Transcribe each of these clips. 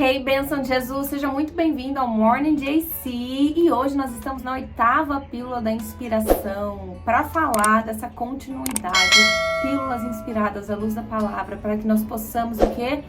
Hey, bênção de Jesus, seja muito bem-vindo ao Morning JC e hoje nós estamos na 8ª pílula da inspiração para falar dessa continuidade, pílulas inspiradas à luz da palavra, para que nós possamos o quê?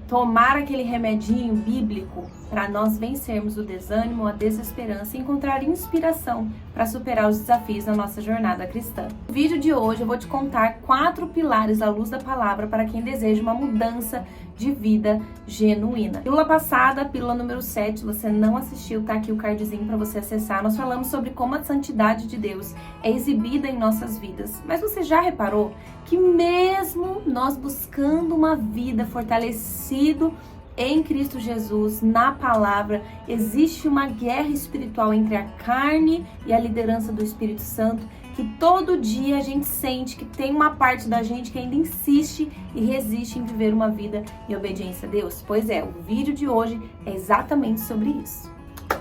Tomar aquele remedinho bíblico para nós vencermos o desânimo, a desesperança e encontrar inspiração para superar os desafios da nossa jornada cristã. No vídeo de hoje eu vou te contar 4 pilares à luz da palavra para quem deseja uma mudança de vida genuína. Pílula passada, pílula número 7, se você não assistiu, tá aqui o cardzinho para você acessar. Nós falamos sobre como a santidade de Deus é exibida em nossas vidas. Mas você já reparou que mesmo nós buscando uma vida fortalecido em Cristo Jesus, na palavra, existe uma guerra espiritual entre a carne e a liderança do Espírito Santo, que todo dia a gente sente que tem uma parte da gente que ainda insiste e resiste em viver uma vida em obediência a Deus? Pois é, o vídeo de hoje é exatamente sobre isso.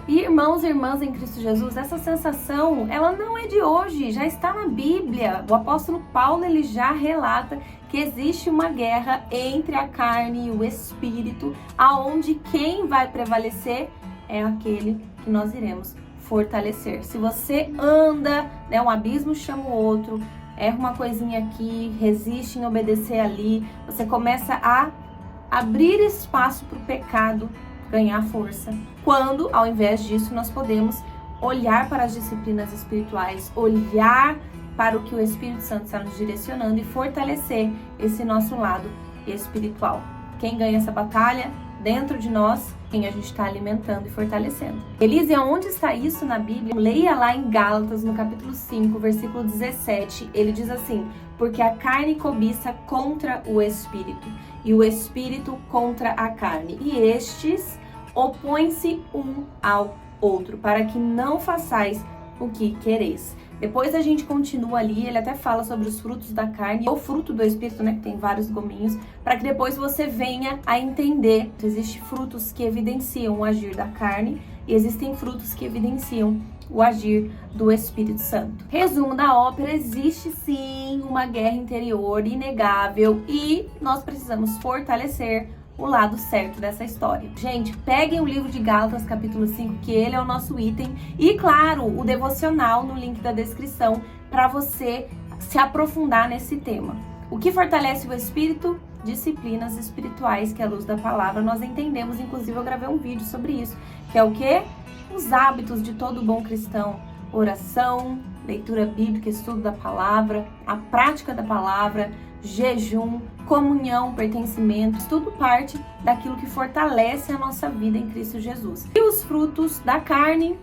E irmãos e irmãs em Cristo Jesus, essa sensação, ela não é de hoje, já está na Bíblia. O apóstolo Paulo, ele já relata que existe uma guerra entre a carne e o espírito, aonde quem vai prevalecer é aquele que nós iremos fortalecer. Se você anda, um abismo chama o outro, erra uma coisinha aqui, resiste em obedecer ali, você começa a abrir espaço para o pecado ganhar força. Quando, ao invés disso, nós podemos olhar para as disciplinas espirituais, olhar para o que o Espírito Santo está nos direcionando e fortalecer esse nosso lado espiritual. Quem ganha essa batalha? Dentro de nós, quem a gente está alimentando e fortalecendo. Elise, onde está isso na Bíblia? Leia lá em Gálatas, no capítulo 5, versículo 17. Ele diz assim: porque a carne cobiça contra o Espírito, e o Espírito contra a carne. E estes opõem-se um ao outro, para que não façais o que quereis. Depois a gente continua ali, ele até fala sobre os frutos da carne, ou fruto do Espírito, que tem vários gominhos, para que depois você venha a entender. Existem frutos que evidenciam o agir da carne e existem frutos que evidenciam o agir do Espírito Santo. Resumo da ópera: existe sim uma guerra interior inegável e nós precisamos fortalecer o lado certo dessa história. Gente, peguem o livro de Gálatas, capítulo 5, que ele é o nosso item, e claro, o devocional no link da descrição para você se aprofundar nesse tema. O que fortalece o espírito? Disciplinas espirituais, que é a luz da palavra. Nós entendemos, inclusive eu gravei um vídeo sobre isso, que é o quê? Os hábitos de todo bom cristão: oração, leitura bíblica, estudo da palavra, a prática da palavra, jejum, comunhão, pertencimento, tudo parte daquilo que fortalece a nossa vida em Cristo Jesus. E os frutos da carne,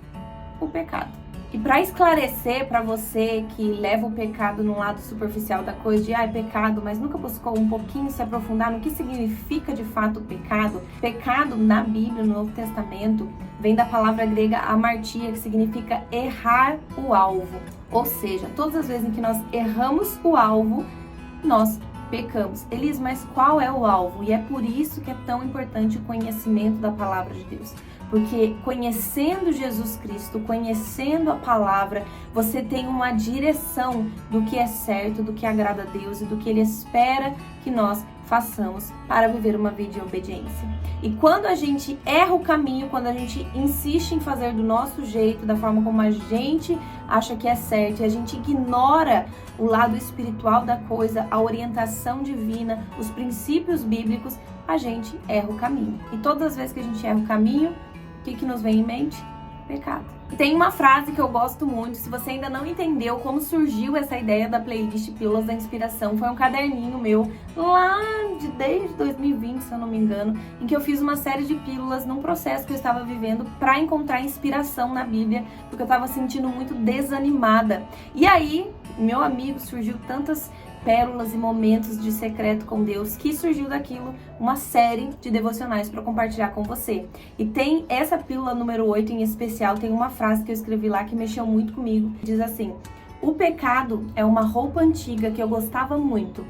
o pecado. E para esclarecer para você que leva o pecado no lado superficial da coisa, de pecado, mas nunca buscou um pouquinho se aprofundar no que significa de fato o pecado. Pecado na Bíblia, no Novo Testamento, vem da palavra grega amartia, que significa errar o alvo. Ou seja, todas as vezes em que nós erramos o alvo, nós pecamos. Elis, mas qual é o alvo? E é por isso que é tão importante o conhecimento da palavra de Deus. Porque conhecendo Jesus Cristo, conhecendo a palavra, você tem uma direção do que é certo, do que agrada a Deus e do que Ele espera que nós façamos para viver uma vida de obediência. E quando a gente erra o caminho, quando a gente insiste em fazer do nosso jeito, da forma como a gente acha que é certo, e a gente ignora o lado espiritual da coisa, a orientação divina, os princípios bíblicos, a gente erra o caminho. E todas as vezes que a gente erra o caminho, o que nos vem em mente? Pecado. E tem uma frase que eu gosto muito. Se você ainda não entendeu como surgiu essa ideia da playlist Pílulas da Inspiração, foi um caderninho meu lá desde 2020, se eu não me engano, em que eu fiz uma série de pílulas num processo que eu estava vivendo para encontrar inspiração na Bíblia, porque eu estava sentindo muito desanimada. E aí, meu amigo, surgiu tantas pérolas e momentos de secreto com Deus, que surgiu daquilo uma série de devocionais para compartilhar com você. E tem essa pílula número 8 em especial, tem uma frase que eu escrevi lá que mexeu muito comigo. Diz assim: o pecado é uma roupa antiga que eu gostava muito,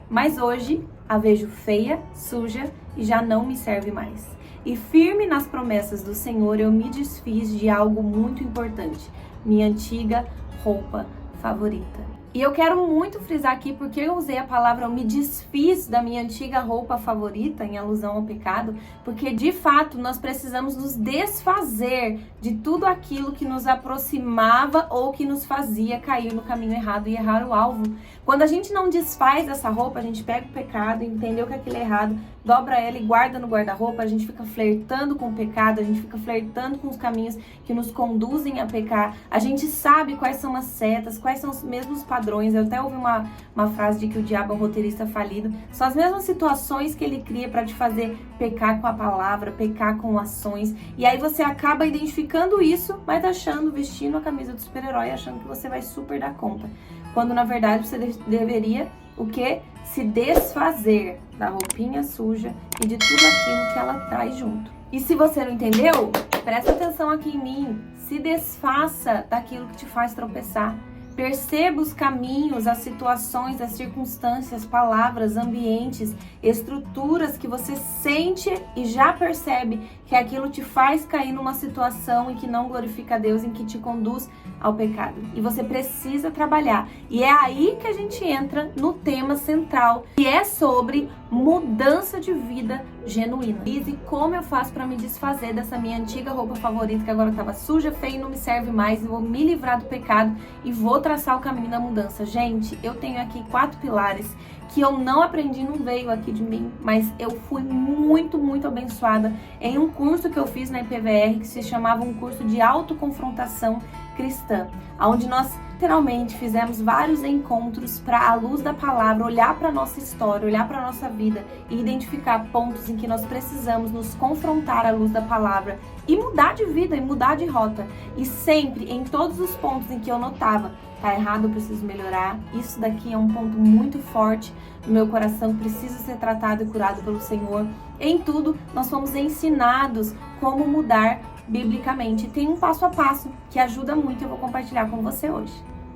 mas hoje a vejo feia, suja e já não me serve mais. E firme nas promessas do Senhor, eu me desfiz de algo muito importante, minha antiga roupa favorita. E eu quero muito frisar aqui porque eu usei a palavra eu me desfiz da minha antiga roupa favorita, em alusão ao pecado, porque de fato nós precisamos nos desfazer de tudo aquilo que nos aproximava ou que nos fazia cair no caminho errado e errar o alvo. Quando a gente não desfaz dessa roupa, a gente pega o pecado, entendeu que aquilo é errado, dobra ela e guarda no guarda-roupa, a gente fica flertando com o pecado, a gente fica flertando com os caminhos que nos conduzem a pecar, a gente sabe quais são as setas, quais são os mesmos padrões. Eu até ouvi uma frase de que o diabo é um roteirista falido. São as mesmas situações que ele cria para te fazer pecar com a palavra, pecar com ações, e aí você acaba identificando isso, mas achando, vestindo a camisa do super-herói, achando que você vai super dar conta. Quando na verdade você deveria o quê? Se desfazer da roupinha suja e de tudo aquilo que ela traz junto. E se você não entendeu, presta atenção aqui em mim. Se desfaça daquilo que te faz tropeçar. Perceba os caminhos, as situações, as circunstâncias, palavras, ambientes, estruturas que você sente e já percebe que aquilo te faz cair numa situação em que não glorifica a Deus, em que te conduz ao pecado. E você precisa trabalhar. E é aí que a gente entra no tema central, que é sobre mudança de vida genuína. E como eu faço para me desfazer dessa minha antiga roupa favorita que agora estava suja, feia e não me serve mais, e vou me livrar do pecado e vou traçar o caminho da mudança. Gente, eu tenho aqui 4 pilares que eu não aprendi, não veio aqui de mim, mas eu fui muito abençoada em um curso que eu fiz na IPVR, que se chamava um curso de autoconfrontação cristã, onde nós literalmente fizemos vários encontros para, à luz da palavra, olhar para a nossa história, olhar para a nossa vida e identificar pontos em que nós precisamos nos confrontar à luz da palavra e mudar de vida e mudar de rota. E sempre, em todos os pontos em que eu notava, tá errado, eu preciso melhorar, isso daqui é um ponto muito forte no meu coração, precisa ser tratado e curado pelo Senhor. Em tudo, nós fomos ensinados como mudar biblicamente. Tem um passo a passo que ajuda muito, eu vou compartilhar com você hoje.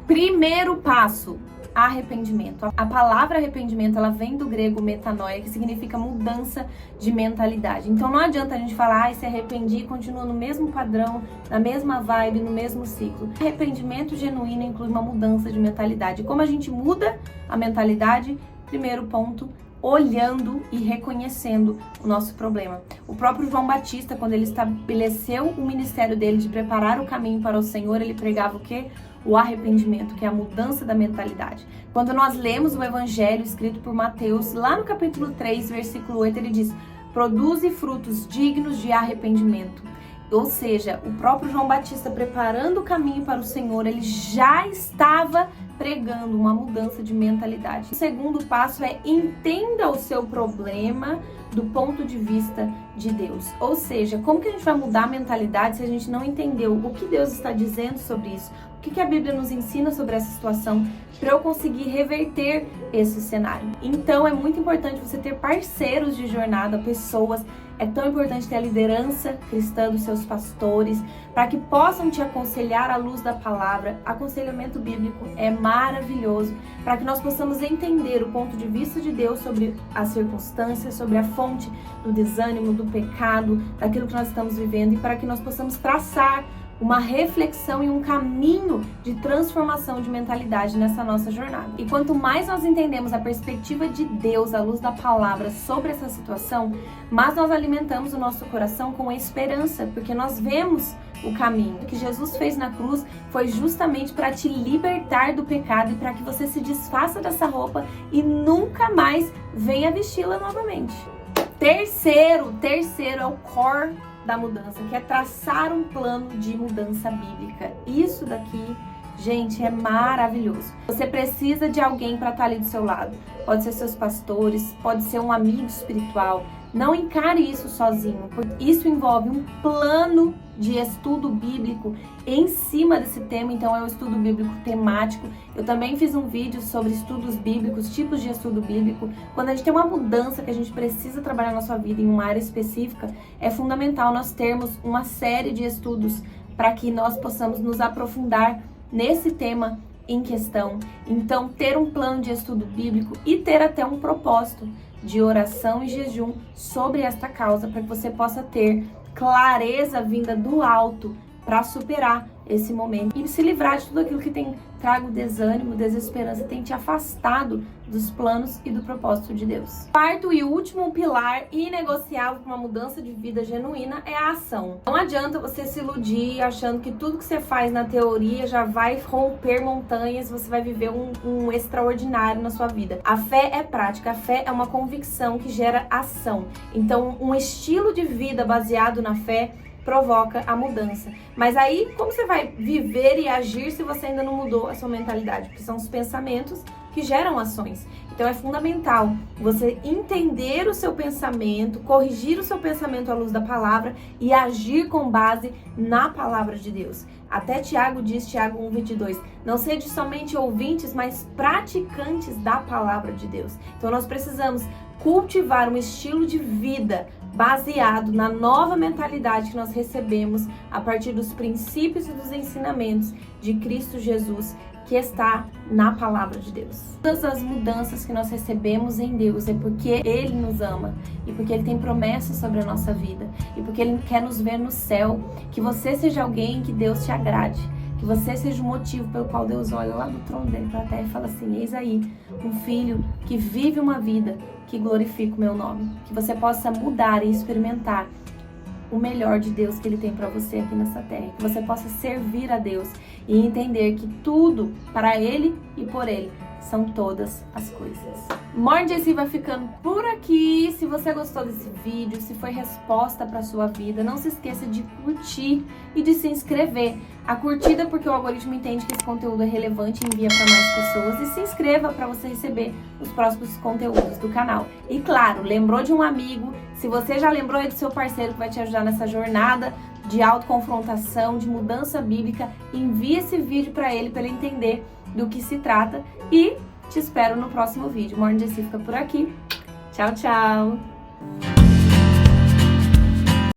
Primeiro passo, arrependimento. A palavra arrependimento, ela vem do grego metanoia, que significa mudança de mentalidade. Então não adianta a gente falar, se arrependi e continua no mesmo padrão, na mesma vibe, no mesmo ciclo. Arrependimento genuíno inclui uma mudança de mentalidade. Como a gente muda a mentalidade? Primeiro ponto, olhando e reconhecendo o nosso problema. O próprio João Batista, quando ele estabeleceu o ministério dele de preparar o caminho para o Senhor, ele pregava o quê? O arrependimento, que é a mudança da mentalidade. Quando nós lemos o evangelho escrito por Mateus, lá no capítulo 3, versículo 8, ele diz: produze frutos dignos de arrependimento. Ou seja, o próprio João Batista, preparando o caminho para o Senhor, ele já estava pregando uma mudança de mentalidade. O segundo passo é entenda o seu problema do ponto de vista de Deus. Ou seja, como que a gente vai mudar a mentalidade se a gente não entendeu o que Deus está dizendo sobre isso? O que a Bíblia nos ensina sobre essa situação para eu conseguir reverter esse cenário? Então é muito importante você ter parceiros de jornada, pessoas. É tão importante ter a liderança cristã dos seus pastores, para que possam te aconselhar à luz da palavra. Aconselhamento bíblico é maravilhoso, para que nós possamos entender o ponto de vista de Deus sobre as circunstâncias, sobre a fonte do desânimo, do pecado, daquilo que nós estamos vivendo, e para que nós possamos traçar uma reflexão e um caminho de transformação de mentalidade nessa nossa jornada. E quanto mais nós entendemos a perspectiva de Deus à luz da palavra sobre essa situação, mais nós alimentamos o nosso coração com esperança, porque nós vemos o caminho. O que Jesus fez na cruz foi justamente para te libertar do pecado e para que você se desfaça dessa roupa e nunca mais venha vesti-la novamente. Terceiro é o core da mudança, que é traçar um plano de mudança bíblica. Isso daqui, gente, é maravilhoso. Você precisa de alguém para estar ali do seu lado. Pode ser seus pastores, pode ser um amigo espiritual. Não encare isso sozinho, porque isso envolve um plano de estudo bíblico em cima desse tema. Então é o estudo bíblico temático. Eu também fiz um vídeo sobre estudos bíblicos, tipos de estudo bíblico. Quando a gente tem uma mudança que a gente precisa trabalhar na nossa vida em uma área específica, é fundamental nós termos uma série de estudos para que nós possamos nos aprofundar nesse tema em questão. Então, ter um plano de estudo bíblico e ter até um propósito de oração e jejum sobre esta causa, para que você possa ter clareza vinda do alto para superar esse momento e se livrar de tudo aquilo que tem trago desânimo, desesperança, tem te afastado dos planos e do propósito de Deus. Quarto e último pilar inegociável para uma mudança de vida genuína é a ação. Não adianta você se iludir achando que tudo que você faz na teoria já vai romper montanhas, você vai viver um extraordinário na sua vida. A fé é prática, a fé é uma convicção que gera ação. Então, um estilo de vida baseado na fé provoca a mudança. Mas aí, como você vai viver e agir se você ainda não mudou a sua mentalidade? Porque são os pensamentos que geram ações. Então é fundamental você entender o seu pensamento, corrigir o seu pensamento à luz da palavra e agir com base na palavra de Deus. Até Tiago diz, Tiago 1:22, não sede somente ouvintes, mas praticantes da palavra de Deus. Então nós precisamos cultivar um estilo de vida baseado na nova mentalidade que nós recebemos a partir dos princípios e dos ensinamentos de Cristo Jesus, que está na palavra de Deus. Todas as mudanças que nós recebemos em Deus é porque Ele nos ama e porque Ele tem promessas sobre a nossa vida e porque Ele quer nos ver no céu. Que você seja alguém que Deus te agrade, que você seja o motivo pelo qual Deus olha lá do trono dele para a terra e fala assim: eis aí um filho que vive uma vida que glorifica o meu nome. Que você possa mudar e experimentar o melhor de Deus que Ele tem para você aqui nessa terra. Que você possa servir a Deus e entender que tudo para Ele e por Ele são todas as coisas. Morning JC vai ficando por aqui. Se você gostou desse vídeo, se foi resposta para sua vida, não se esqueça de curtir e de se inscrever. A curtida porque o algoritmo entende que esse conteúdo é relevante e envia para mais pessoas. E se inscreva para você receber os próximos conteúdos do canal. E claro, lembrou de um amigo? Se você já lembrou aí do seu parceiro que vai te ajudar nessa jornada de autoconfrontação, de mudança bíblica, envie esse vídeo para ele entender do que se trata. E te espero no próximo vídeo. Morning JC fica por aqui. Tchau, tchau!